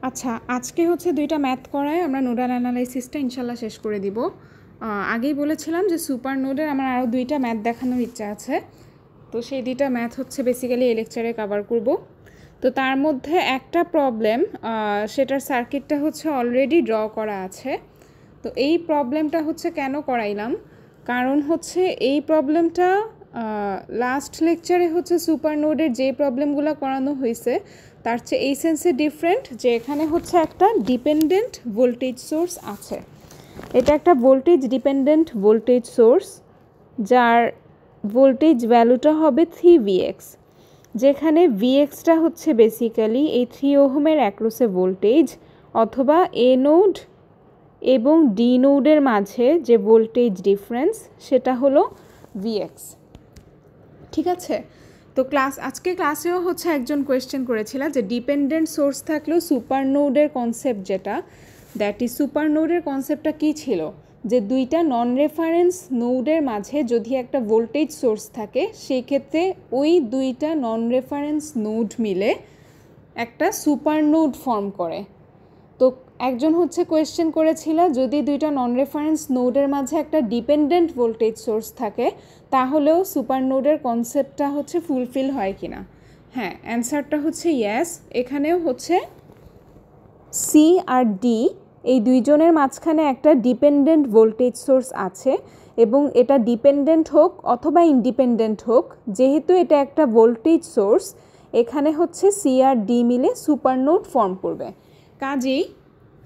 আচ্ছা, আজকে হচ্ছে ২টা ম্যাথ করায় আমরা নোডাল অ্যানালাইসিসটা ইনশাল্লাহ শেষ করে দিব। আগেই বলেছিলাম যে সুপার নোডের আমার আরও 2টা ম্যাথ দেখানোর ইচ্ছা আছে। তো সেই 2টা ম্যাথ হচ্ছে বেসিক্যালি এই লেকচারে কভার করব। তো তার মধ্যে একটা প্রবলেম, সেটার সার্কিটটা হচ্ছে অলরেডি ড্র করা আছে। তো এই প্রবলেমটা হচ্ছে কেন করাইলাম, কারণ হচ্ছে এই প্রবলেমটা লাস্ট লেকচারে হচ্ছে সুপার নোডের যে প্রবলেমগুলো করানো হয়েছে তার চেয়ে এই সেন্সে ডিফারেন্ট যে এখানে হচ্ছে একটা ডিপেন্ডেন্ট ভোল্টেজ সোর্স আছে। এটা একটা ভোল্টেজ ডিপেন্ডেন্ট ভোল্টেজ সোর্স যার ভোল্টেজ ভ্যালুটা হবে 3Vx, যেখানে Vxটা হচ্ছে বেসিক্যালি এই 3 ওহমের অ্যাক্রসে ভোল্টেজ অথবা এ নোড এবং ডি নোডের মাঝে যে ভোল্টেজ ডিফারেন্স সেটা হলো Vx। ঠিক আছে, তো আজকে ক্লাসেও হচ্ছে একজন কোয়েশ্চেন করেছিল যে ডিপেন্ডেন্ট সোর্স থাকলেও সুপার নোডের কনসেপ্ট যেটা, দ্যাট ইজ সুপার নোডের কনসেপ্টটা কী ছিল, যে দুইটা নন রেফারেন্স নোডের মাঝে যদি একটা ভোল্টেজ সোর্স থাকে সেই ক্ষেত্রে ওই দুইটা নন রেফারেন্স নোড মিলে একটা সুপার নোড ফর্ম করে। তো একজন হচ্ছে কোয়েশ্চেন করেছিল যদি দুইটা নন রেফারেন্স নোডের মাঝে একটা ডিপেন্ডেন্ট ভোল্টেজ সোর্স থাকে তাহলেও সুপার নোডের কনসেপ্টটা হচ্ছে ফুলফিল হয় কি না। হ্যাঁ, অ্যান্সারটা হচ্ছে ইয়েস। এখানেও হচ্ছে সি আর ডি এই দুইজনের মাঝখানে একটা ডিপেন্ডেন্ট ভোল্টেজ সোর্স আছে এবং এটা ডিপেন্ডেন্ট হোক অথবা ইন্ডিপেন্ডেন্ট হোক, যেহেতু এটা একটা ভোল্টেজ সোর্স এখানে হচ্ছে সি আর ডি মিলে সুপার নোড ফর্ম করবে। কাজেই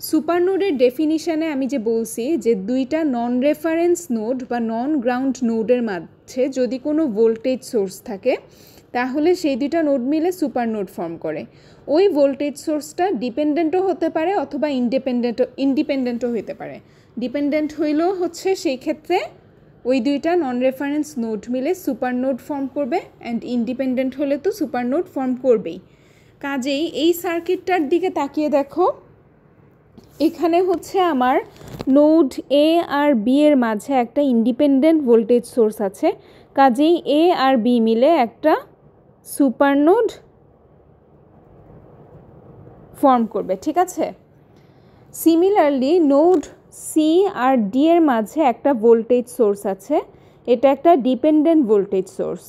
সুপার নোডের ডেফিনিশানে আমি যে বলছি যে দুইটা নন রেফারেন্স নোড বা নন গ্রাউন্ড নোডের মাঝে যদি কোনো ভোল্টেজ সোর্স থাকে তাহলে সেই দুইটা নোড মিলে সুপার নোড ফর্ম করে। ওই ভোল্টেজ সোর্সটা ডিপেন্ডেন্টও হতে পারে অথবা ইন্ডিপেন্ডেন্টও হতে পারে। ডিপেন্ডেন্ট হইলেও হচ্ছে সেই ক্ষেত্রে ওই দুইটা নন রেফারেন্স নোড মিলে সুপার নোড ফর্ম করবে, অ্যান্ড ইন্ডিপেন্ডেন্ট হলে তো সুপার নোড ফর্ম করবেই। কাজেই এই সার্কিটটার দিকে তাকিয়ে দেখো, এখানে হচ্ছে আমার নোড এ আর বি এর মাঝে একটা ইন্ডিপেন্ডেন্ট ভোল্টেজ সোর্স আছে, কাজেই এ আর বি মিলে একটা সুপার নোড ফর্ম করবে। ঠিক আছে, সিমিলারলি নোড সি আর ডি এর মাঝে একটা ভোল্টেজ সোর্স আছে, এটা একটা ডিপেন্ডেন্ট ভোল্টেজ সোর্স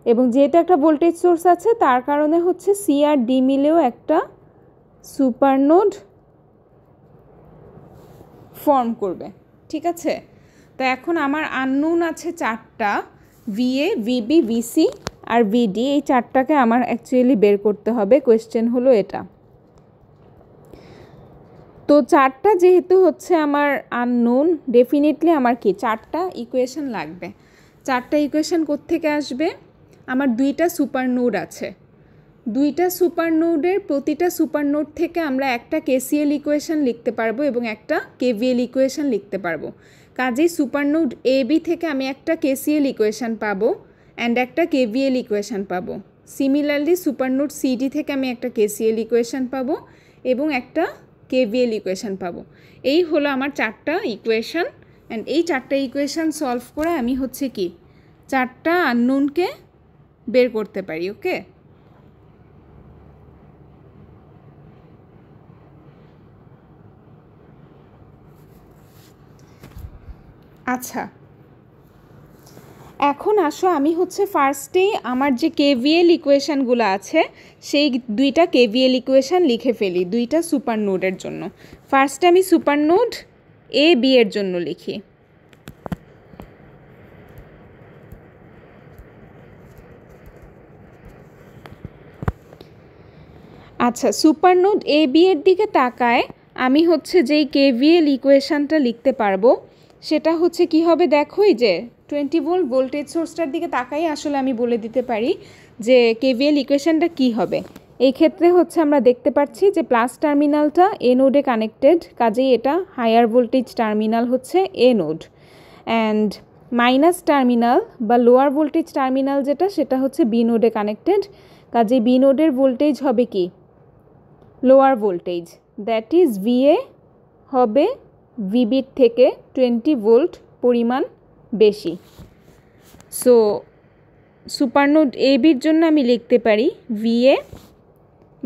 এবং যেহেতু একটা ভোল্টেজ সোর্স আছে তার কারণে হচ্ছে সি আর ডি মিলেও একটা সুপার নোড ফর্ম করবে। ঠিক আছে, তো এখন আমার আননোন আছে 4টা, ভিএ, ভিবি, ভিসি আর ভিডি। এই 4টাকে আমার অ্যাকচুয়ালি বের করতে হবে, কোয়েশ্চেন হলো এটা। তো 4টা যেহেতু হচ্ছে আমার আননোন, ডেফিনেটলি আমার কি 4টা ইকুয়েশন লাগবে। 4টা ইকুয়েশন কোত্থেকে আসবে? আমার 2টা সুপার নোড আছে, 2টা সুপার নোডের প্রতিটা সুপার নোড থেকে আমরা একটা কেসিএল ইকুয়েশন লিখতে পারবো এবং একটা কেভিএল ইকুয়েশন লিখতে পারবো। কাজেই সুপার নোড এ বি থেকে আমি একটা কেসিএল ইকুয়েশন পাবো অ্যান্ড একটা কেভিএল ইকুয়েশন পাবো। সিমিলারলি সুপার নোড সিডি থেকে আমি একটা কেসিএল ইকুয়েশন পাবো এবং একটা কেভিএল ইকুয়েশন পাবো। এই হলো আমার 4টা ইকুয়েশন, অ্যান্ড এই 4টা ইকুয়েশন সলভ করে আমি হচ্ছে কি 4টা আননোনকে বের করতে পারি। ওকে, আচ্ছা এখন আসো আমি হচ্ছে ফার্স্টেই আমার যে কেভিএল ইকুয়েশানগুলো আছে সেই 2টা কেভিএল ইকুয়েশান লিখে ফেলি 2টা সুপার নোডের জন্য। ফার্স্টে আমি সুপার নোড এ বি এর জন্য লিখি। আচ্ছা, সুপার নোড এ বি এর দিকে তাকায় আমি হচ্ছে যেই কেভিএল ইকুয়েশানটা লিখতে পারবো সেটা হচ্ছে কি হবে, দেখোই যে 20 ভোল্ট ভোল্টেজ সোর্সটার দিকে তাকাই আসলে আমি বলে দিতে পারি যে কেভিএল ইকুয়েশানটা কি হবে। এই ক্ষেত্রে হচ্ছে আমরা দেখতে পাচ্ছি যে প্লাস টার্মিনালটা এ নোডে কানেক্টেড, কাজেই এটা হায়ার ভোল্টেজ টার্মিনাল হচ্ছে এ নোড, অ্যান্ড মাইনাস টার্মিনাল বা লোয়ার ভোল্টেজ টার্মিনাল যেটা সেটা হচ্ছে বি নোডে কানেক্টেড, কাজেই বি নোডের ভোল্টেজ হবে কি lower voltage, that is VA হবে ভিবির থেকে 20 ভোল্ট পরিমাণ বেশি। সো সুপার নোড এ বির জন্য আমি লিখতে পারি ভিএ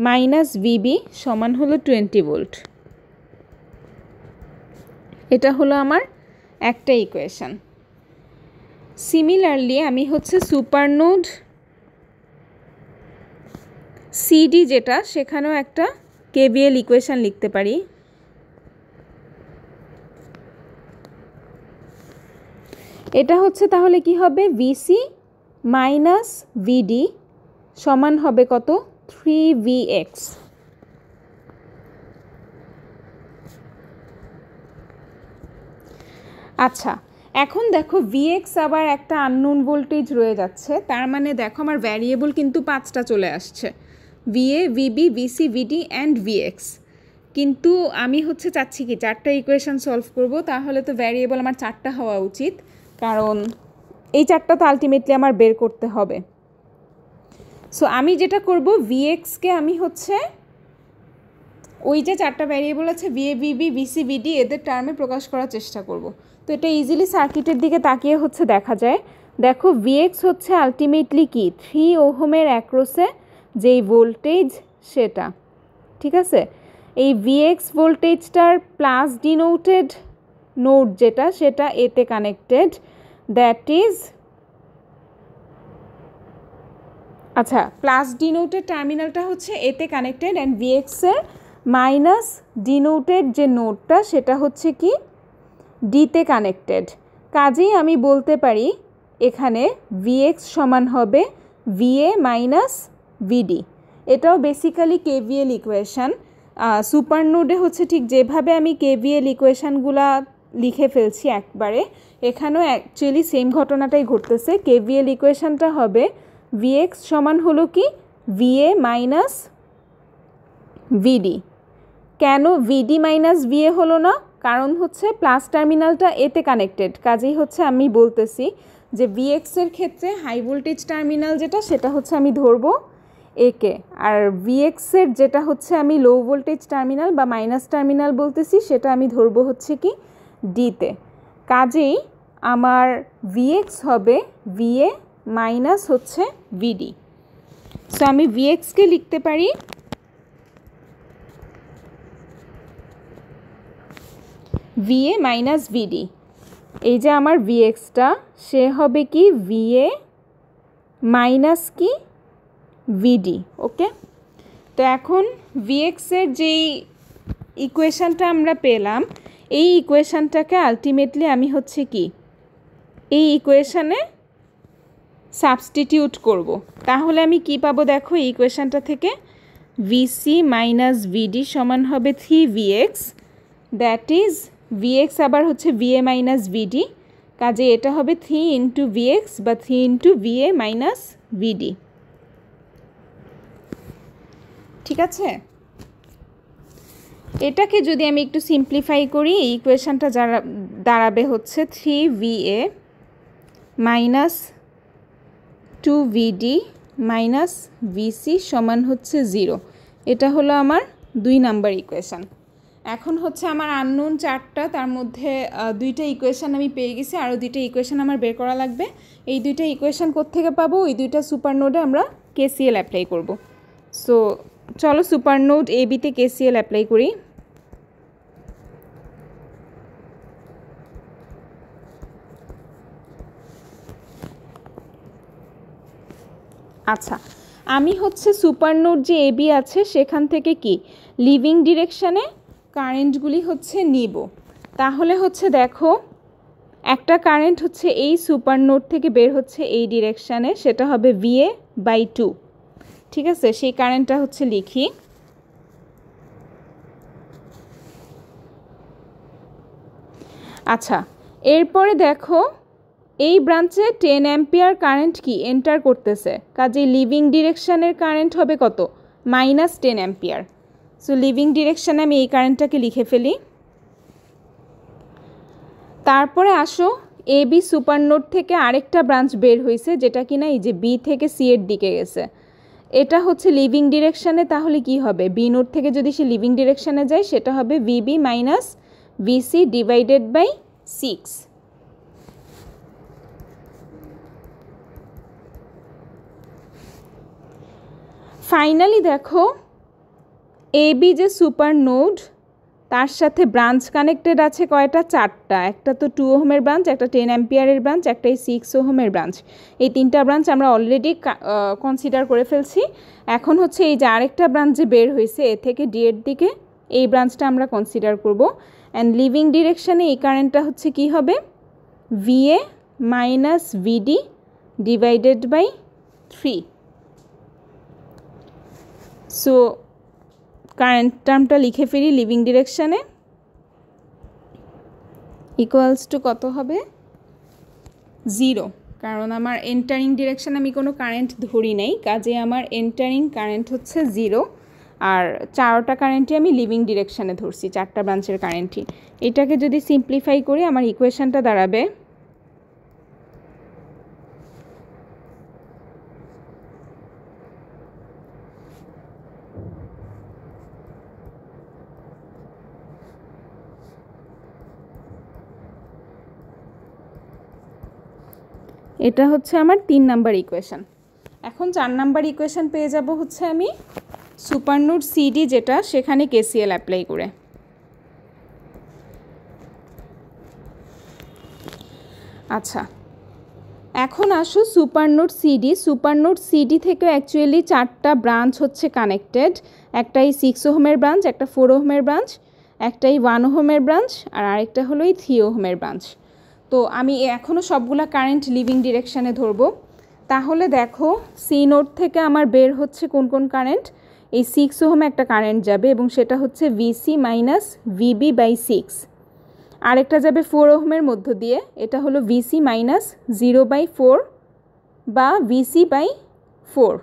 মাইনাস ভিবি সমান হলো 20 ভোল্ট। এটা হলো আমার একটা ইকুয়েশন। সিমিলারলি আমি হচ্ছে সুপারনোড সিডি যেটা, সেখানেও একটা কেভিএল ইকুয়েশন লিখতে পারি। এটা হচ্ছে তাহলে কি হবে, ভিসি মাইনাস ভিডি সমান হবে কত, 3vx। আচ্ছা, এখন দেখো ভিএক্স আবার একটা আননোন ভোল্টেজ রয়ে যাচ্ছে, তার মানে দেখো আমার ভ্যারিয়েবল কিন্তু 5টা চলে আসছে, VA, VB, VC, VD and VX. কিন্তু আমি হচ্ছে চাচ্ছি কি 4টা ইকুয়েশন সলভ করব, তাহলে তো ভ্যারিয়েবল আমার 4টা হওয়া উচিত, কারণ এই 4টা তো আলটিমেটলি আমার বের করতে হবে। সো আমি যেটা করব, ভিএক্সকে আমি হচ্ছে ওই যে 4টা ভ্যারিয়েবল আছে ভিএ, ভিবি, ভিসি, ভিডি, এদের টার্মে প্রকাশ করার চেষ্টা করব। তো এটা ইজিলি সার্কিটের দিকে তাকিয়ে হচ্ছে দেখা যায়। দেখো ভিএক্স হচ্ছে আলটিমেটলি কি 3 ওহমের অ্যাক্রসে যেই ভোল্টেজ সেটা, ঠিক আছে। এই ভিএক্স ভোল্টেজটার প্লাস ডিনোটেড নোড যেটা, সেটা এতে কানেক্টেড, দ্যাট ইজ, আচ্ছা প্লাস ডিনোটেড টার্মিনালটা হচ্ছে এতে কানেক্টেড অ্যান্ড ভিএক্সের মাইনাস ডিনোটেড যে নোডটা সেটা হচ্ছে কি ডিতে কানেক্টেড। কাজেই আমি বলতে পারি এখানে ভিএক্স সমান হবে ভিএ মাইনাস ভিডি। এটাও বেসিক্যালি কেভিএল ইকুয়েশান। সুপার নোডে হচ্ছে ঠিক যেভাবে আমি কেভিএল ইকুয়েশানগুলা লিখে ফেলছি একবারে, এখানেও অ্যাকচুয়ালি সেম ঘটনাটাই ঘটতেছে। কেভিএল ইকুয়েশানটা হবে ভিএক্স সমান হলো কি ভিএ মাইনাস ভিডি। কেন ভিডি মাইনাস ভিএ হলো না, কারণ হচ্ছে প্লাস টার্মিনালটা এতে কানেক্টেড, কাজেই হচ্ছে আমি বলতেছি যে ভিএক্সের ক্ষেত্রে হাই ভোল্টেজ টার্মিনাল যেটা সেটা হচ্ছে আমি ধরবো একে, আর ভিএক্সের যেটা হচ্ছে আমি লো ভোল্টেজ টার্মিনাল বা মাইনাস টার্মিনাল বলতেছি সেটা আমি ধরবো হচ্ছে কি ডিতে। কাজেই আমার ভিএক্স হবে ভিএ মাইনাস হচ্ছে ভিডি। সো আমি ভিএক্সকে লিখতে পারি ভিএ মাইনাস ভিডি। এই যে আমার ভিএক্সটা সে হবে কি ভিএ মাইনাস কি ভিডি। ওকে, তো এখন ভিএক্সের যেই ইকুয়েশানটা আমরা পেলাম, এই ইকুয়েশানটাকে আলটিমেটলি আমি হচ্ছে কি এই ইকুয়েশানে সাবস্টিটিউট করব। তাহলে আমি কি পাবো দেখো, এই ইকুয়েশানটা থেকে ভিসি মাইনাস ভিডি সমান হবে 3vx, দ্যাট ইজ ভিএক্স আবার হচ্ছে ভিএ মাইনাস ভিডি, কাজে এটা হবে 3 ইন্টু ভিএক্স বা 3 ইন্টু ভিএ মাইনাস ভিডি। ঠিক আছে, এটাকে যদি আমি একটু সিম্পলিফাই করি, এই ইকুয়েশানটা যারা দাঁড়াবে হচ্ছে 3va minus 2vd minus VC সমান হচ্ছে 0। এটা হলো আমার 2 নাম্বার ইকুয়েশান। এখন হচ্ছে আমার আননোন 4টা, তার মধ্যে 2টা ইকুয়েশান আমি পেয়ে গেছি, আরও 2টা ইকুয়েশান আমার বের করা লাগবে। এই 2টা ইকুয়েশান কোত্থেকে পাবো, ওই 2টা সুপার নোডে আমরা কেসিএল অ্যাপ্লাই করব। সো চলো সুপার নোড এ বিতে কেসিএল অ্যাপ্লাই করি। আচ্ছা, আমি হচ্ছে সুপার নোড যে এবি আছে সেখান থেকে কি লিভিং ডিরেকশানে কারেন্টগুলি হচ্ছে নিব। তাহলে হচ্ছে দেখো একটা কারেন্ট হচ্ছে এই সুপার নোড থেকে বের হচ্ছে এই ডিরেকশানে, সেটা হবে VA/2। ঠিক আছে, সেই কারেন্টটা হচ্ছে লিখি। আচ্ছা, এরপরে দেখো এই ব্রাঞ্চে 10 অ্যাম্পিয়ার কারেন্ট কি এন্টার করতেছে, কাজে লিভিং ডিরেকশানের কারেন্ট হবে কত, -10 অ্যাম্পিয়ার। সো লিভিং ডিরেকশানে আমি এই কারেন্টটাকে লিখে ফেলি। তারপরে আসো এ বি সুপার নোড থেকে আরেকটা ব্রাঞ্চ বের হয়েছে, যেটা কিনা এই যে বি থেকে সি এর দিকে গেছে, এটা হচ্ছে লিভিং ডিরেকশানে। তাহলে কি হবে, বি নোড থেকে যদি সে লিভিং ডিরেকশানে যায় সেটা হবে VB minus VC divided by 6। Finally দেখো এবি যে সুপার নোড তার সাথে ব্রাঞ্চ কানেক্টেড আছে কয়টা? 4টা। একটা তো 2 ওহমের ব্রাঞ্চ, একটা 10 অ্যাম্পিয়ারের ব্রাঞ্চ, একটা 6 ওহমের ব্রাঞ্চ। এই 3টা ব্রাঞ্চ আমরা অলরেডি কনসিডার করে ফেলছি। এখন হচ্ছে এই যে আরেকটা ব্রাঞ্চ যে বের হয়েছে এ থেকে ডি এর দিকে, এই ব্রাঞ্চটা আমরা কনসিডার করব। অ্যান্ড লিভিং ডিরেকশানে এই কারেন্টটা হচ্ছে কি হবে? VA minus VD divided by 3। So current টার্মটা লিখে ফেলি লিভিং ডিরেকশানে, ইকুয়ালস টু কত হবে? 0, কারণ আমার এন্টারিং ডিরেকশান আমি কোনো কারেন্ট ধরি নাই, কাজে আমার এন্টারিং কারেন্ট হচ্ছে 0। আর 4টা কারেন্টই আমি লিভিং ডিরেকশানে ধরছি, 4টা ব্রাঞ্চের কারেন্টই। এটাকে যদি সিম্পলিফাই করি আমার ইকুয়েশানটা দাঁড়াবে এটা হচ্ছে আমার 3 নাম্বার ইকুয়েশান। এখন 4 নাম্বার ইকুয়েশান পেয়ে যাব হচ্ছে আমি সুপারনোড সিডি যেটা, সেখানে কেসিএল অ্যাপ্লাই করে। আচ্ছা, এখন আসো সুপারনোড সিডি। সুপারনোড সিডি থেকে অ্যাকচুয়ালি 4টা ব্রাঞ্চ হচ্ছে কানেক্টেড। একটাই 6 ওহমের ব্রাঞ্চ, একটা 4 ওহমের ব্রাঞ্চ, একটাই 1 ওহমের ব্রাঞ্চ, আর আরেকটা হলো এই 3 ওহমের ব্রাঞ্চ। তো আমি এখনও সবগুলা কারেন্ট লিভিং ডিরেকশানে ধরবো। তাহলে দেখো সি নোড থেকে আমার বের হচ্ছে কোন কোন কারেন্ট? এই 6 ওহমে একটা কারেন্ট যাবে এবং সেটা হচ্ছে ভিসি মাইনাস ভিবি বাই 6। আরেকটা যাবে 4 ওহমের মধ্য দিয়ে, এটা হলো ভিসি মাইনাস 0/4 বা ভিসি বাই 4।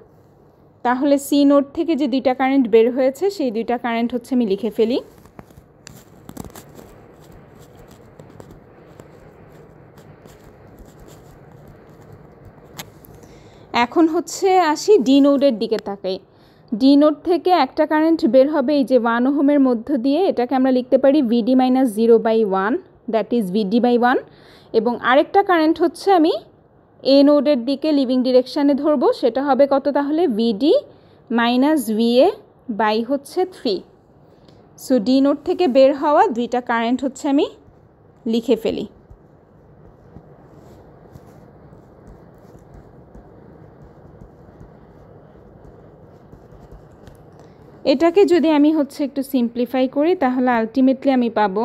তাহলে সি নোড থেকে যে 2টা কারেন্ট বের হয়েছে সেই 2টা কারেন্ট হচ্ছে আমি লিখে ফেলি। এখন হচ্ছে আসি ডি নোডের দিকে তাকাই। ডি নোড থেকে একটা কারেন্ট বের হবে এই যে 1 ওহমের মধ্য দিয়ে, এটাকে আমরা লিখতে পারি VD minus 0/1, that is VD by 1। এবং আরেকটা কারেন্ট হচ্ছে আমি এ নোডের দিকে লিভিং ডিরেকশানে ধরবো, সেটা হবে কত তাহলে? ভিডি মাইনাস ভিএ বাই হচ্ছে 3। সো ডি নোড থেকে বের হওয়া 2টা কারেন্ট হচ্ছে আমি লিখে ফেলি। এটাকে যদি আমি হচ্ছে একটু সিম্পলিফাই করি তাহলে আলটিমেটলি আমি পাবো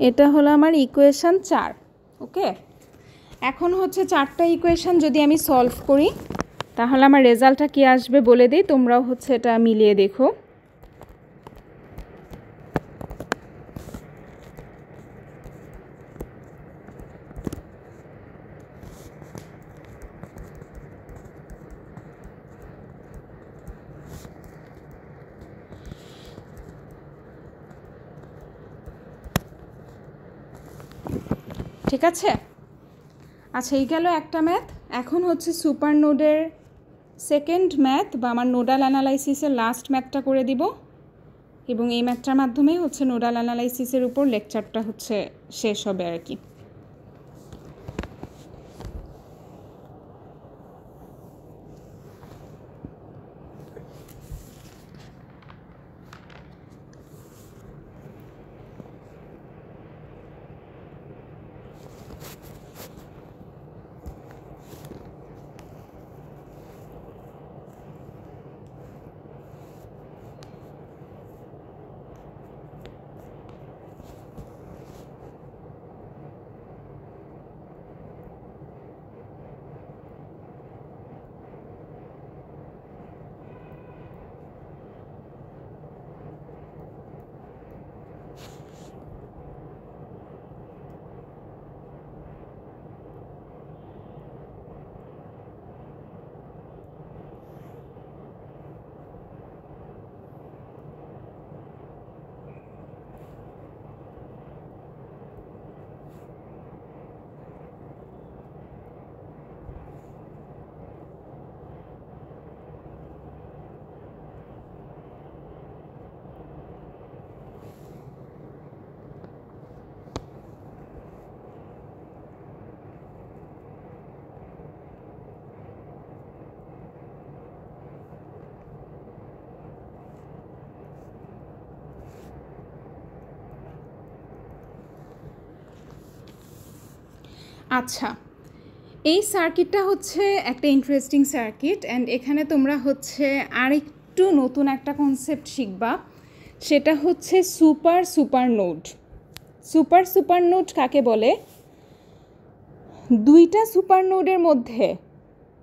এটা হলো আমার ইকুয়েশান 4। ওকে, এখন হচ্ছে 4টা ইকুয়েশান যদি আমি সলভ করি তাহলে আমার রেজাল্টটা কী আসবে বলে দিই, তোমরাও হচ্ছে এটা মিলিয়ে দেখো। ঠিক আছে, আচ্ছা এই গেল একটা ম্যাথ। এখন হচ্ছে সুপার নোডের সেকেন্ড ম্যাথ বা আমার নোডাল অ্যানালাইসিসের লাস্ট ম্যাথটা করে দিব, এবং এই ম্যাথটার মাধ্যমে হচ্ছে নোডাল অ্যানালাইসিসের উপর লেকচারটা হচ্ছে শেষ হবে আর কি। আচ্ছা, এই সার্কিটটা হচ্ছে একটা ইন্টারেস্টিং সার্কিট অ্যান্ড এখানে তোমরা হচ্ছে আরেকটু নতুন একটা কনসেপ্ট শিখবা, সেটা হচ্ছে সুপার নোড। সুপার নোড কাকে বলে? দুইটা সুপার নোডের মধ্যে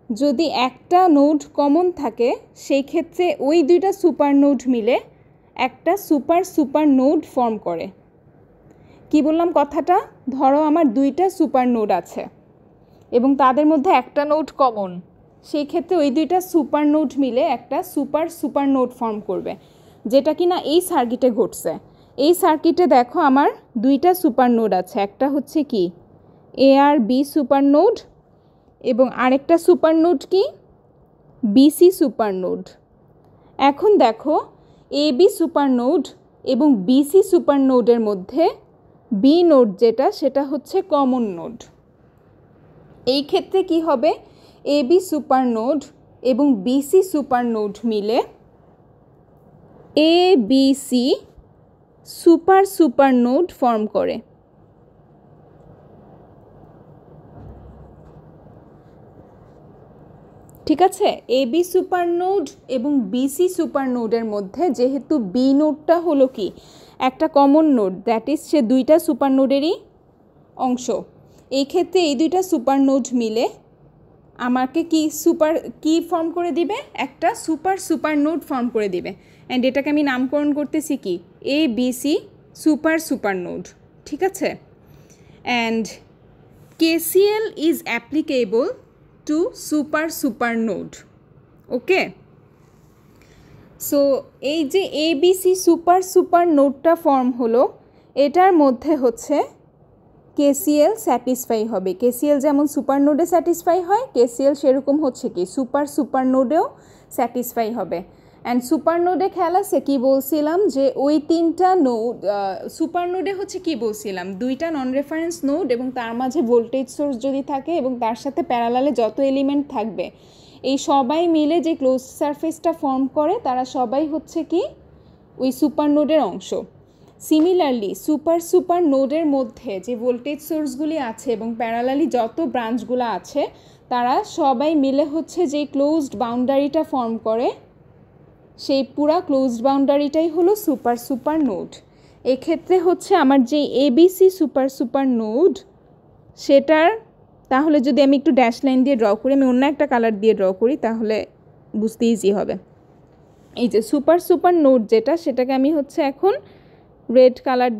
যদি একটা নোড কমন থাকে সেই ক্ষেত্রে ওই দুইটা সুপার নোড মিলে একটা সুপার নোড ফর্ম করে। কি বললাম কথাটা? ধরো আমার দুইটা সুপার নোড আছে এবং তাদের মধ্যে একটা নোড কমন, সেই ক্ষেত্রে ওই দুইটা সুপার নোড মিলে একটা সুপার নোড ফর্ম করবে, যেটা কি না এই সার্কিটে ঘটছে। এই সার্কিটে দেখো আমার দুইটা সুপার নোড আছে, একটা হচ্ছে কি এ আর বি সুপার নোড এবং আরেকটা সুপার নোড কি বিসি সুপার নোড। এখন দেখো এ বি সুপার নোড এবং বিসি সুপার নোডের মধ্যে বি নোড যেটা সেটা হচ্ছে কমন নোড। এই ক্ষেত্রে কি হবে? এ বি সুপার নোড এবং বিসি সুপার নোড মিলে A B C super node form করে। ঠিক আছে, এ বি সুপার নোড এবং বিসি সুপার নোডের মধ্যে যেহেতু বি নোডটা হলো কি একটা common node, that is say দুইটা সুপার নোডেরই অংশ। এই ক্ষেত্রে এই দুইটা সুপার নোড মিলে আমাকে কি ফর্ম করে দিবে? একটা সুপার নোড ফর্ম করে দিবে। অ্যান্ড এটাকে আমি নামকরণ করতেছি কি এ বি সি সুপার নোড। ঠিক আছে, and KCL is applicable to super node. Okay, so এই যে ABC সুপার নোডটা ফর্ম হলো, এটার মধ্যে হচ্ছে KCL স্যাটিসফাই হবে। KCL যেমন সুপার নোডে স্যাটিসফাই হয়, KCL সেরকম হচ্ছে কি সুপার নোডেও স্যাটিসফাই হবে। অ্যান্ড সুপার নোডে খেয়াল আছে কি বলছিলাম যে ওই তিনটা নোড সুপার নোডে হচ্ছে কি বলছিলাম, দুইটা নন রেফারেন্স নোড এবং তার মাঝে ভোল্টেজ সোর্স যদি থাকে এবং তার সাথে প্যারালালে যত এলিমেন্ট থাকবে এই সবাই মিলে যে ক্লোজ সারফেসটা ফর্ম করে তারা সবাই হচ্ছে কি ওই সুপার নোডের অংশ। সিমিলারলি সুপার নোডের মধ্যে যে ভোল্টেজ সোর্সগুলি আছে এবং প্যারালালি যত ব্রাঞ্চগুলো আছে তারা সবাই মিলে হচ্ছে যে ক্লোজড বাউন্ডারিটা ফর্ম করে, সেই পুরা ক্লোজড বাউন্ডারিটাই হলো সুপার নোড। এক্ষেত্রে হচ্ছে আমার যে ABC সুপার নোড সেটার, তাহলে যদি আমি একটু ড্যাশ লাইন দিয়ে ড্র করি, আমি অন্য একটা কালার দিয়ে ড্র করি তাহলে বুঝতে ইজি হবে। এই যে সুপার নোড যেটা, সেটাকে আমি হচ্ছে এখন রেড কালার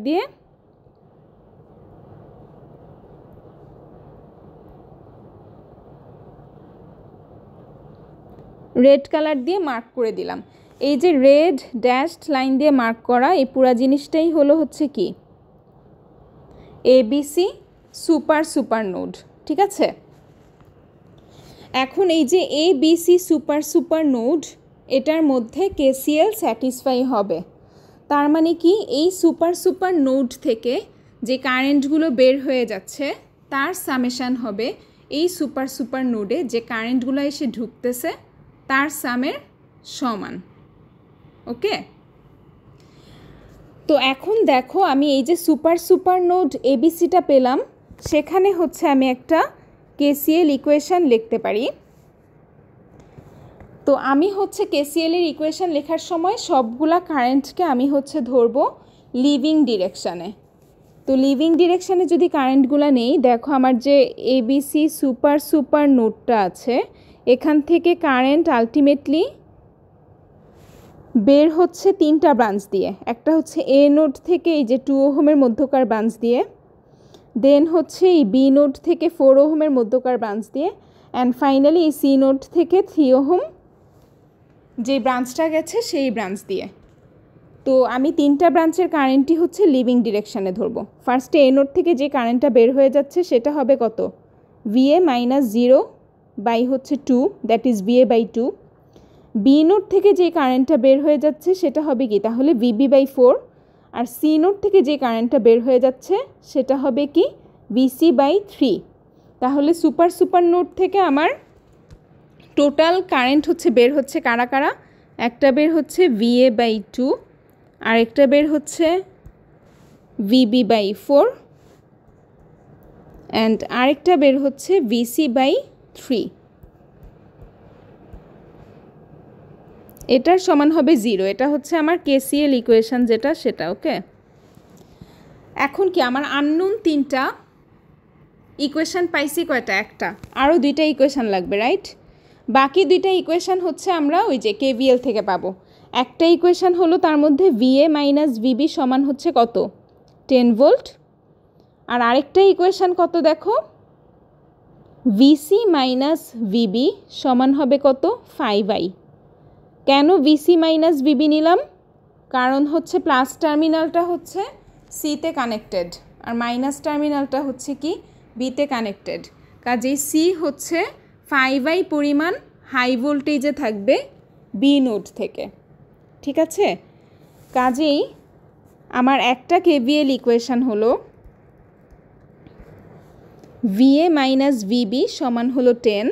দিয়ে মার্ক করে দিলাম। এই যে রেড ড্যাশড লাইন দিয়ে মার্ক করা এই পুরা জিনিসটাই হলো হচ্ছে কি ABC সুপার নোড। ঠিক আছে, এখন এই যে ABC সুপার নোড এটার মধ্যে KCL স্যাটিসফাই হবে। তার মানে কি এই সুপার নোড থেকে যে কারেন্টগুলো বের হয়ে যাচ্ছে তার সামেশান হবে এই সুপার নোডে যে কারেন্টগুলো এসে ঢুকতেছে তার সামের সমান। ওকে, তো এখন দেখো আমি এই যে সুপার নোড ABCটা পেলাম, সেখানে হচ্ছে আমি একটা KCL ইকুয়েশন লিখতে পারি। তো আমি হচ্ছে KCL এর ইকুয়েশন লেখার সময় সবগুলা কারেন্টকে আমি হচ্ছে ধরবো লিভিং ডিরেকশানে। তো লিভিং ডিরেকশানে যদি কারেন্টগুলো নেই, দেখো আমার যে ABC সুপার নোডটা আছে এখান থেকে কারেন্ট আলটিমেটলি বের হচ্ছে তিনটা ব্রাঞ্চ দিয়ে। একটা হচ্ছে A নোড থেকে এই যে 2 ওহমের মধ্যকার ব্রাঞ্চ দিয়ে, দেন হচ্ছে এই B নোড থেকে 4 ওহমের মধ্যকার ব্রাঞ্চ দিয়ে, অ্যান্ড ফাইনালি এই C নোড থেকে 3 ওহম যে ব্রাঞ্চটা গেছে সেই ব্রাঞ্চ দিয়ে। তো আমি তিনটা ব্রাঞ্চের কারেন্টই হচ্ছে লিভিং ডিরেকশানে ধরবো। ফার্স্টে A নোড থেকে যে কারেন্টটা বের হয়ে যাচ্ছে সেটা হবে কত? VA -0 বাই হচ্ছে 2, that is VA/2। B node থেকে যে কারেন্টটা বের হয়ে যাচ্ছে সেটা হবে কি তাহলে VB/4, আর C নোড থেকে যে কারেন্টটা বের হয়ে যাচ্ছে সেটা হবে কি VC/3। তাহলে সুপার নোড থেকে আমার টোটাল কারেন্ট হচ্ছে বের হচ্ছে কারা কারা? একটা বের হচ্ছে VA/2, আরেকটা বের হচ্ছে VB/4, অ্যান্ড আরেকটা বের হচ্ছে VC/3, এটার সমান হবে 0। এটা হচ্ছে আমার KCL ইকুয়েশন যেটা সেটা। ওকে, এখন কি আমার আননোন 3টা ইকুয়েশন পাইছি কয়টা? একটা, আরও 2টা ইকুয়েশন লাগবে, রাইট? বাকি 2টা ইকুয়েশন হচ্ছে আমরা ওই যে KVL থেকে পাবো। একটা ইকুয়েশন হলো তার মধ্যে VA মাইনাস VB সমান হচ্ছে কত? 10 ভোল্ট। আর আরেকটা ইকুয়েশন কত দেখো, VC মাইনাস VB সমান হবে কত? 5I। কেন VC মাইনাস VB নিলাম? কারণ হচ্ছে প্লাস টার্মিনালটা হচ্ছে সিতে কানেক্টেড আর মাইনাস টার্মিনালটা হচ্ছে কি বিতে কানেক্টেড। কাজেই সি হচ্ছে 5I পরিমাণ হাই ভোল্টেজে থাকবে বি নোড থেকে, ঠিক আছে? কাজেই আমার একটা KVL ইকুয়েশন হলো VA মাইনাস VB সমান হলো 10,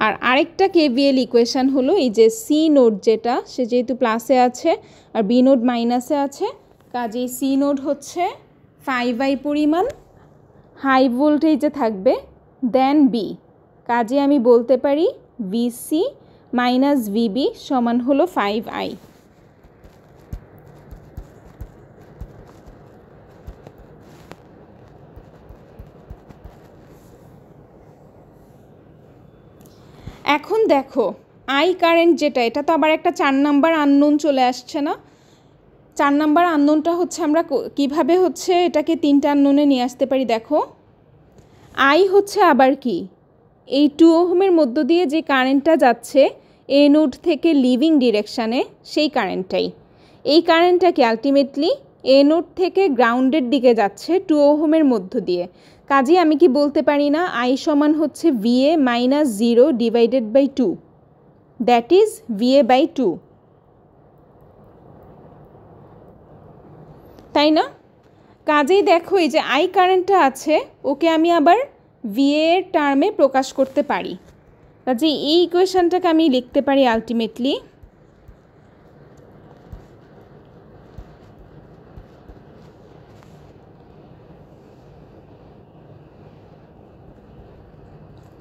আর আরেকটা KVL ইকুয়েশন হলো এই যে সি নোড যেটা, সে যেহেতু প্লাসে আছে আর বি নোড মাইনাসে আছে, কাজেই সি নোড হচ্ছে 5I পরিমাণ হাই ভোল্টেজে থাকবে দেন বি। কাজে আমি বলতে পারি VC মাইনাস VB সমান হলো 5I। এখন দেখো আই কারেন্ট যেটা, এটা তো আবার একটা 4 নাম্বার আননোন চলে আসছে না? 4 নাম্বার আননোনটা হচ্ছে আমরা কিভাবে হচ্ছে এটাকে 3টা আননোনে নিয়ে আসতে পারি দেখো। আই হচ্ছে আবার কি, এই 2 ওহমের মধ্য দিয়ে যে কারেন্টটা যাচ্ছে এ নোড থেকে লিভিং ডিরেকশানে সেই কারেন্টটাই। এই কারেন্টটাকে আলটিমেটলি এ নোড থেকে গ্রাউন্ডের দিকে যাচ্ছে 2 ওহমের মধ্য দিয়ে। কাজে আমি কি বলতে পারি না আই সমান হচ্ছে VA minus 0 divided by 2, that is VA/2, তাই না? কাজেই দেখো এই যে আই কারেন্টটা আছে ওকে আমি আবার VA এর টার্মে প্রকাশ করতে পারি। কাজে এই ইকুয়েশনটাকে আমি লিখতে পারি আলটিমেটলি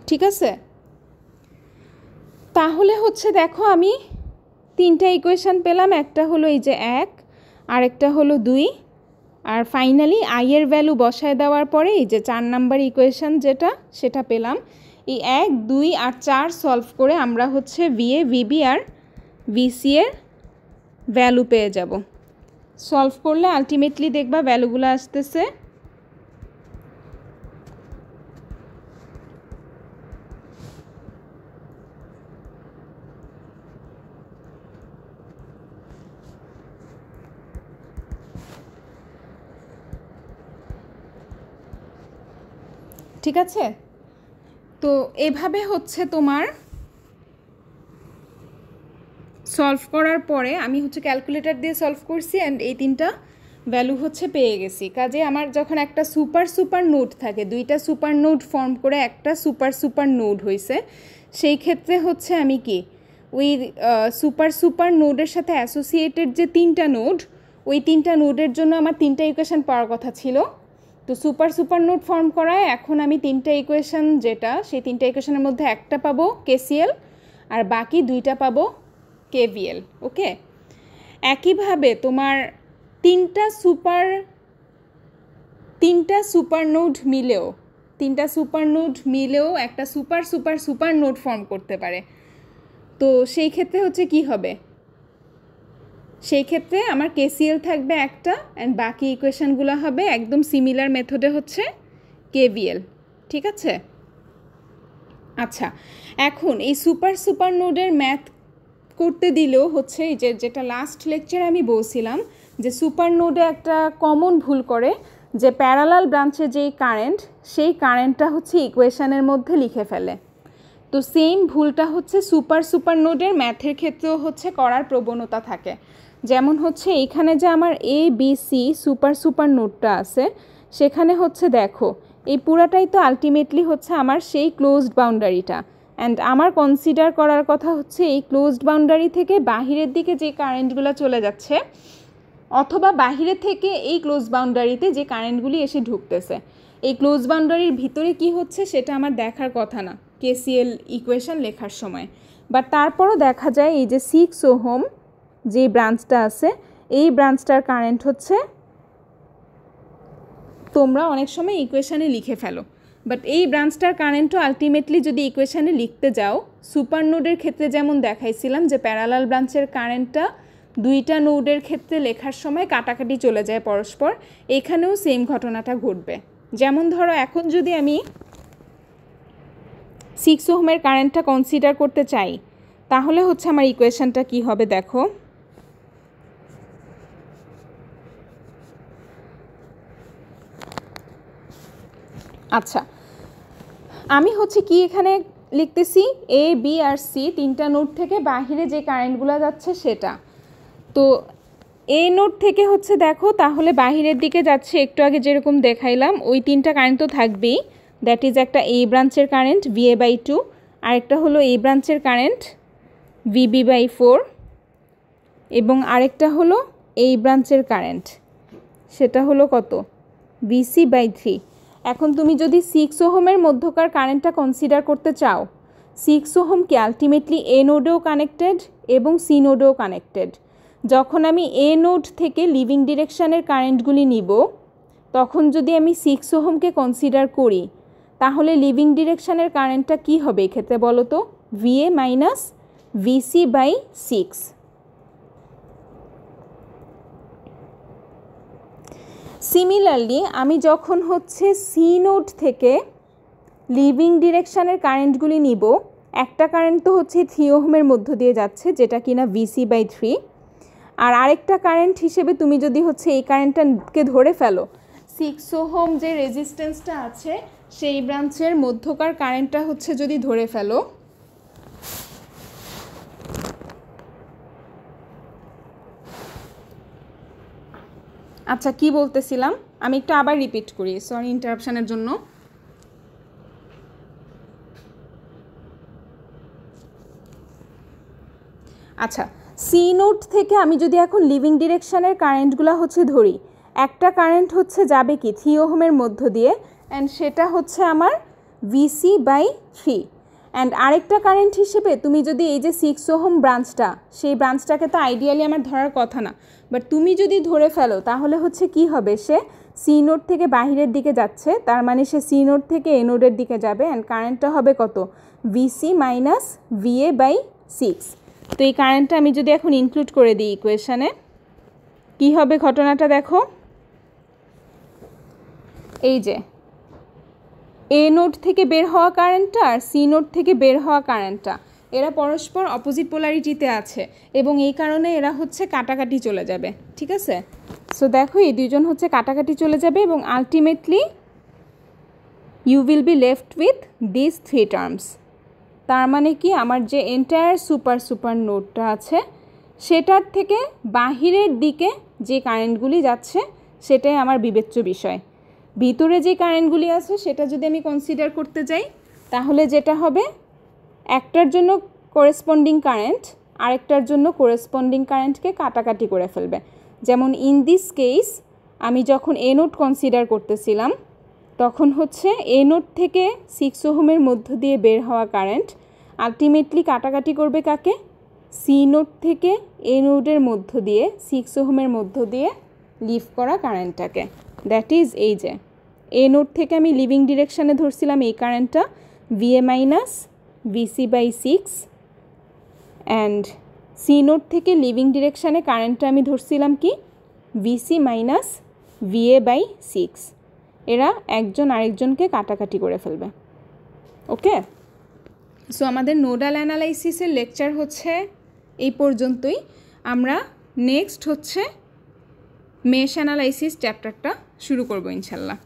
ঠিক আছে? তাহলে হচ্ছে দেখো আমি 3টা ইকুয়েশন পেলাম, একটা হলো এই যে 1, আরেকটা হলো 2, আর ফাইনালি আই এর ভ্যালু বসায় দেওয়ার পরে এই যে 4 নাম্বার ইকুয়েশন যেটা সেটা পেলাম। এই 1, 2 আর 4 সলভ করে আমরা হচ্ছে VA, VB আর VC এর ভ্যালু পেয়ে যাব। সলভ করলে আলটিমেটলি দেখবা ভ্যালুগুলো আসতেছে ঠিক আছে? তো এভাবে হচ্ছে তোমার সলভ করার পরে আমি হচ্ছে ক্যালকুলেটর দিয়ে সলভ করছি অ্যান্ড এই 3টা ভ্যালু হচ্ছে পেয়ে গেছি। কাজে আমার যখন একটা সুপার নোড থাকে, 2টা সুপার নোড ফর্ম করে একটা সুপার নোড হয়েছে, সেই ক্ষেত্রে হচ্ছে আমি কি ওই সুপার নোডের সাথে অ্যাসোসিয়েটেড যে 3টা নোড, ওই 3টা নোডের জন্য আমার 3টা ইকুয়েশন পাওয়ার কথা ছিল। তো সুপার নোড ফর্ম করায় এখন আমি 3টা ইকুয়েশন যেটা, সেই 3টা ইকুয়েশনের মধ্যে একটা পাবো KCL আর বাকি 2টা পাবো KVL। ওকে, একইভাবে তোমার 3টা সুপার নোড মিলেও একটা সুপার নোড ফর্ম করতে পারে। তো সেই ক্ষেত্রে হচ্ছে কি হবে, সেই ক্ষেত্রে আমার KCL থাকবে একটা অ্যান্ড বাকি ইকুয়েশনগুলো হবে একদম সিমিলার মেথডে হচ্ছে KVL। ঠিক আছে? আচ্ছা, এখন এই সুপার নোডের ম্যাথ করতে দিলেও হচ্ছে এই যেটা লাস্ট লেকচারে আমি বলছিলাম যে সুপার নোডে একটা কমন ভুল করে যে প্যারালাল ব্রাঞ্চে যেই কারেন্ট, সেই কারেন্টটা হচ্ছে ইকুয়েশনের মধ্যে লিখে ফেলে। তো সেম ভুলটা হচ্ছে সুপার নোডের ম্যাথের ক্ষেত্রেও হচ্ছে করার প্রবণতা থাকে। যেমন হচ্ছে এইখানে যে আমার ABC সুপার নোডটা আছে, সেখানে হচ্ছে দেখো এই পুরাটাই তো আলটিমেটলি হচ্ছে আমার সেই ক্লোজড বাউন্ডারিটা, অ্যান্ড আমার কনসিডার করার কথা হচ্ছে এই ক্লোজড বাউন্ডারি থেকে বাহিরের দিকে যে কারেন্টগুলো চলে যাচ্ছে অথবা বাহিরে থেকে এই ক্লোজ বাউন্ডারিতে যে কারেন্টগুলি এসে ঢুকতেছে, এই ক্লোজ বাউন্ডারির ভিতরে কি হচ্ছে সেটা আমার দেখার কথা না কেসিএল ইকুয়েশন লেখার সময়। বাট তারপরও দেখা যায় এই যে 6 ওহম যে ব্রাঞ্চটা আছে, এই ব্রাঞ্চটার কারেন্ট হচ্ছে, তোমরা অনেক সময় ইকুয়েশানে লিখে ফেলো, বাট এই ব্রাঞ্চটার কারেন্টও আলটিমেটলি যদি ইকুয়েশানে লিখতে যাও, সুপার নোডের ক্ষেত্রে যেমন দেখাইছিলাম যে প্যারালাল ব্রাঞ্চের কারেন্টটা দুইটা নোডের ক্ষেত্রে লেখার সময় কাটাকাটি চলে যায় পরস্পর, এখানেও সেম ঘটনাটা ঘটবে। যেমন ধরো এখন যদি আমি 6 ওহমের কারেন্টটা কনসিডার করতে চাই, তাহলে হচ্ছে আমার ইকুয়েশনটা কি হবে দেখো। আচ্ছা, আমি হচ্ছে কি এখানে লিখতেছি এ বি আর সি তিনটা নোড থেকে বাহিরে যে কারেন্টগুলো যাচ্ছে সেটা। তো এ নোড থেকে হচ্ছে দেখো তাহলে বাহিরের দিকে যাচ্ছে, একটু আগে যেরকম দেখাইলাম ওই তিনটা কারেন্ট তো থাকবেই। দ্যাট ইজ একটা এ ব্রাঞ্চের কারেন্ট VA/2, আরেকটা হলো এই ব্রাঞ্চের কারেন্ট VB/4, এবং আরেকটা হলো এই ব্রাঞ্চের কারেন্ট, সেটা হলো কত VC/3। এখন তুমি যদি 6 ওহমের মধ্যকার কারেন্টটা কনসিডার করতে চাও, 6 ওহমকে আলটিমেটলি এ নোডেও কানেক্টেড এবং সি নোডেও কানেক্টেড। যখন আমি এ নোড থেকে লিভিং ডিরেকশানের কারেন্টগুলি নিব, তখন যদি আমি 6 ওহমকে কনসিডার করি, তাহলে লিভিং ডিরেকশানের কারেন্টটা কি হবে এক্ষেত্রে বলো তো, VA - VC/6। সিমিলারলি আমি যখন হচ্ছে সি নোড থেকে লিভিং ডিরেকশানের কারেন্টগুলি নিব, একটা কারেন্ট তো হচ্ছে 3 ওহমের মধ্য দিয়ে যাচ্ছে যেটা কিনা VC/3, আর আরেকটা কারেন্ট হিসেবে তুমি যদি হচ্ছে এই কারেন্টটাকে ধরে ফেলো, 6 ওহম যে রেজিস্ট্যান্সটা আছে সেই ব্রাঞ্চের মধ্যকার কারেন্টটা হচ্ছে যদি ধরে ফেলো, আচ্ছা কি বলতেছিলাম আমি একটু আবার রিপিট করি, সরি ইন্টারাপশনের জন্য। আচ্ছা, সি নোড থেকে আমি যদি এখন লিভিং ডিরেকশানের কারেন্টগুলো হচ্ছে ধরি, একটা কারেন্ট হচ্ছে যাবে কি 3 ওহমের মধ্য দিয়ে, অ্যান্ড সেটা হচ্ছে আমার VC/3, অ্যান্ড আরেকটা কারেন্ট হিসেবে তুমি যদি এই যে 6 ওহম ব্রাঞ্চটা, সেই ব্রাঞ্চটাকে তো আইডিয়ালি আমার ধরার কথা না, বাট তুমি যদি ধরে ফেলো তাহলে হচ্ছে কি হবে, সে সি নোড থেকে বাহিরের দিকে যাচ্ছে, তার মানে সে সি নোড থেকে এ নোডের দিকে যাবে, অ্যান্ড কারেন্টটা হবে কত VC - VA/6। তো এই কারেন্টটা আমি যদি এখন ইনক্লুড করে দিই ইকুয়েশানে, কি হবে ঘটনাটা দেখো, এই যে এ নোড থেকে বের হওয়া কারেন্টটা আর সি নোড থেকে বের হওয়া কারেন্টটা, এরা পরস্পর অপোজিট পোলারিটিতে আছে এবং এই কারণে এরা হচ্ছে কাটাকাটি চলে যাবে, ঠিক আছে। সো দেখো এই দুইজন হচ্ছে কাটাকাটি চলে যাবে এবং ultimately you will be left with this 3 terms. তার মানে কি আমার যে এন্টায়ার সুপার নোডটা আছে সেটার থেকে বাহিরের দিকে যে কারেন্টগুলি যাচ্ছে সেটাই আমার বিবেচ্য বিষয়। ভিতরে যে কারেন্টগুলি আছে সেটা যদি আমি কনসিডার করতে যাই, তাহলে যেটা হবে একটার জন্য করেসপন্ডিং কারেন্ট আরেকটার জন্য করেসপন্ডিং কারেন্টকে কাটাকাটি করে ফেলবে। যেমন ইন দিস কেস আমি যখন এ নোড কনসিডার করতেছিলাম, তখন হচ্ছে এ নোড থেকে 6 ওহমের মধ্য দিয়ে বের হওয়া কারেন্ট আলটিমেটলি কাটাকাটি করবে কাকে, সি নোড থেকে এ নোডের মধ্য দিয়ে 6 ওহমের মধ্য দিয়ে লিভ করা কারেন্টটাকে। দ্যাট ইজ এই যে এ নোড থেকে আমি লিভিং ডিরেকশানে ধরছিলাম এই কারেন্টটা VA - VC/6, and C node থেকে লিভিং ডিরেকশানে কারেন্টটা আমি ধরছিলাম কি VC - VA/6। এরা একজন আরেকজনকে কাটাকাটি করে ফেলবে। ওকে, সো আমাদের নোডাল অ্যানালাইসিসের লেকচার হচ্ছে এই পর্যন্তই। আমরা নেক্সট হচ্ছে মেশ অ্যানালাইসিস চ্যাপ্টারটা শুরু করব ইনশাল্লাহ।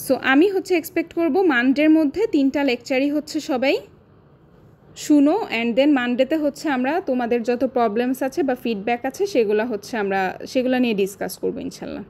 সো আমি হচ্ছে এক্সপেক্ট করব মানডের মধ্যে 3টা লেকচারই হচ্ছে সবাই শুনো, অ্যান্ড দেন মানডেতে হচ্ছে আমরা তোমাদের যত প্রবলেমস আছে বা ফিডব্যাক আছে সেগুলো নিয়ে ডিসকাস করবো ইনশাল্লাহ।